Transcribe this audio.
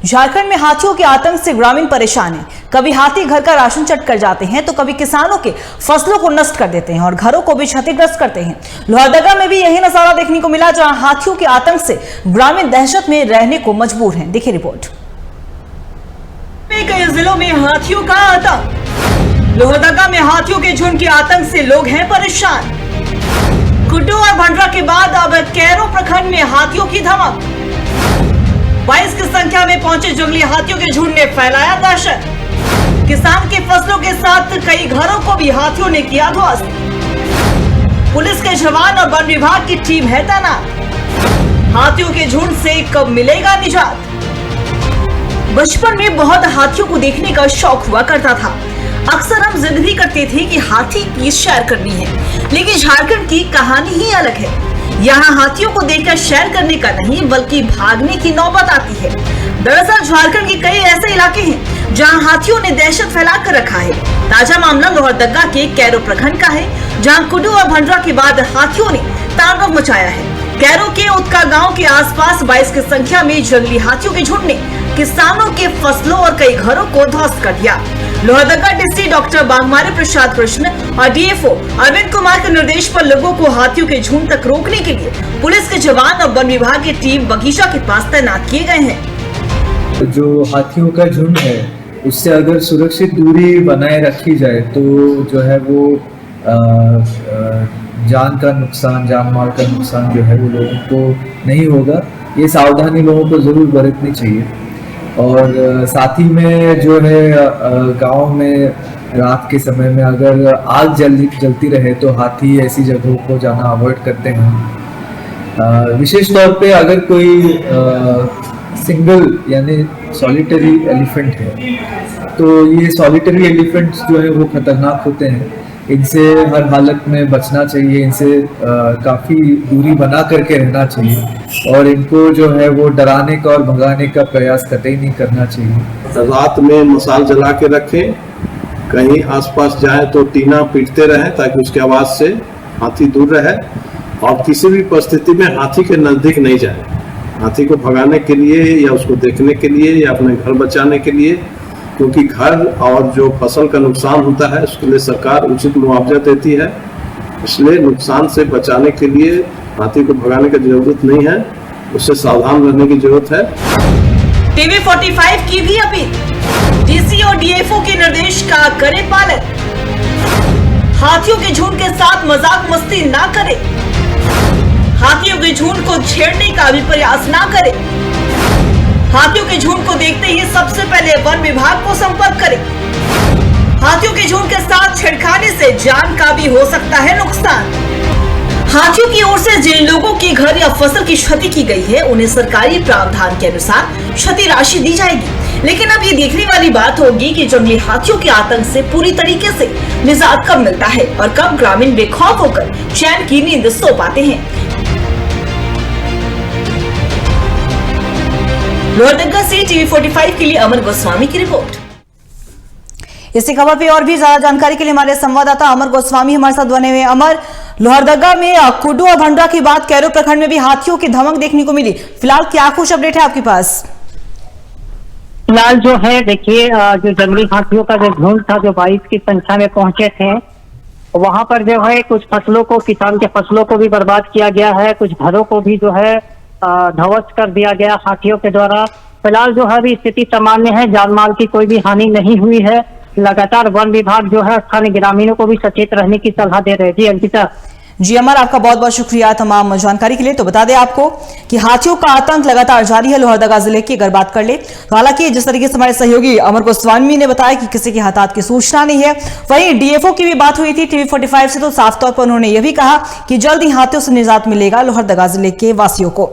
झारखंड में हाथियों के आतंक से ग्रामीण परेशान हैं। कभी हाथी घर का राशन चट कर जाते हैं तो कभी किसानों के फसलों को नष्ट कर देते हैं और घरों को भी क्षतिग्रस्त करते हैं। लोहरदगा में भी यही नजारा देखने को मिला, जहां हाथियों के आतंक से ग्रामीण दहशत में रहने को मजबूर हैं। देखिए रिपोर्ट। कई जिलों में हाथियों का आतंक। लोहरदगा में हाथियों के झुंड के आतंक से लोग हैं परेशान। कुड्डू और भंडरा के बाद अब कैरो प्रखंड में हाथियों की धमक। 22 की संख्या में पहुंचे जंगली हाथियों के झुंड ने फैलाया दहशत। किसान की फसलों के साथ कई घरों को भी हाथियों ने किया ध्वस्त। पुलिस के जवान और वन विभाग की टीम है तैनात। हाथियों के झुंड से कब मिलेगा निजात? बचपन में बहुत हाथियों को देखने का शौक हुआ करता था। अक्सर हम जिद भी करते थे कि हाथी की सैर करनी है, लेकिन झारखंड की कहानी ही अलग है। यहाँ हाथियों को देखकर सैर करने का नहीं बल्कि भागने की नौबत आती है। दरअसल झारखंड के कई ऐसे इलाके हैं जहाँ हाथियों ने दहशत फैला कर रखा है। ताजा मामला लोहरदगा के कैरो प्रखंड का है, जहाँ कुड्डू और भंडरा के बाद हाथियों ने तांडव मचाया है। कैरो के उत्का गांव के आसपास 22 की संख्या में जंगली हाथियों के झुंड ने किसानों के फसलों और कई घरों को ध्वस्त कर दिया। लोहरदगा डीसी डॉक्टर बागमारे प्रसाद कृष्ण और डीएफओ अरविंद कुमार के निर्देश पर लोगों को हाथियों के झुंड तक रोकने के लिए पुलिस के जवान और वन विभाग की टीम बगीचा के पास तैनात किए गए हैं। जो हाथियों का झुंड है उससे अगर सुरक्षित दूरी बनाए रखी जाए तो जो है वो जान का नुकसान, जान माल का नुकसान जो है वो लोगों को नहीं होगा। ये सावधानी लोगों को जरूर बरतनी चाहिए। और साथ ही में जो है गांव में रात के समय में अगर आग जलती रहे तो हाथी ऐसी जगहों को जाना अवॉइड करते हैं। विशेष तौर पे अगर कोई सिंगल यानी सॉलिटरी एलिफेंट है तो ये सॉलिटरी एलिफेंट्स जो है वो खतरनाक होते हैं। इनसे हर हालत में बचना चाहिए, इनसे काफ़ी दूरी बना करके रहना चाहिए और इनको जो है वो डराने का और भगाने का प्रयास कतई नहीं करना चाहिए। रात में मसाल जला के रखें, कहीं आसपास जाए तो टीना पीटते रहें ताकि उसकी आवाज़ से हाथी दूर रहे और किसी भी परिस्थिति में हाथी के नज़दीक नहीं जाए। हाथी को भगाने के लिए या उसको देखने के लिए या अपने घर बचाने के लिए, क्योंकि घर और जो फसल का नुकसान होता है उसके लिए सरकार उचित मुआवजा देती है, इसलिए नुकसान से बचाने के लिए हाथी को भगाने की जरूरत नहीं है, उससे सावधान रहने की जरूरत है। टीवी 45 की भी अपील, डीसी और डीएफओ के निर्देश का करे पालन। हाथियों के झुंड के साथ मजाक मस्ती ना करे। हाथियों के झुंड को छेड़ने का भी प्रयास ना करे। हाथियों के झुंड को देखते ही सबसे पहले वन विभाग को संपर्क करें। हाथियों के झुंड के साथ छेड़खानी से जान का भी हो सकता है नुकसान। हाथियों की ओर से जिन लोगों के घर या फसल की क्षति की गई है उन्हें सरकारी प्रावधान के अनुसार क्षति राशि दी जाएगी। लेकिन अब ये देखने वाली बात होगी कि जंगली हाथियों के आतंक से पूरी तरीके से निजात कब मिलता है और कब ग्रामीण बेखौफ होकर चैन की नींद सो पाते हैं। लोहरदगा से टीवी 45 के लिए अमर गोस्वामी की रिपोर्ट। इसी खबर पे और भी ज्यादा जानकारी के लिए हमारे संवाददाता अमर गोस्वामी हमारे साथ बने हुए। अमर, लोहरदगा में कुड्डू और भंडरा के बाद कैरो प्रखंड में भी हाथियों की धमक देखने को मिली। फिलहाल क्या कुछ अपडेट है आपके पास? फिलहाल जो है देखिए, जो जंगली हाथियों का जो झुंड था जो 22 की संख्या में पहुंचे थे, वहां पर जो है कुछ फसलों को, किसान के फसलों को भी बर्बाद किया गया है, कुछ घरों को भी जो है ध्वस्त कर दिया गया हाथियों के द्वारा। फिलहाल जो है अभी स्थिति सामान्य है, जान माल की कोई भी हानि नहीं हुई है। लगातार वन विभाग जो है स्थानीय ग्रामीणों को भी सचेत रहने की सलाह दे रहे हैं। जी अंकिता। जी अमर, आपका बहुत बहुत शुक्रिया तमाम जानकारी के लिए। तो बता दें आपको कि हाथियों का आतंक लगातार जारी है लोहरदगा जिले की। अगर बात कर ले तो हालांकि जिस तरीके से हमारे सहयोगी अमर गोस्वामी ने बताया कि किसी के हताहत की सूचना नहीं है, वहीं डीएफओ की भी बात हुई थी टीवी 45 से, तो साफ तौर पर उन्होंने यह भी कहा कि जल्द ही हाथियों से निजात मिलेगा लोहरदगा जिले के वासियों को।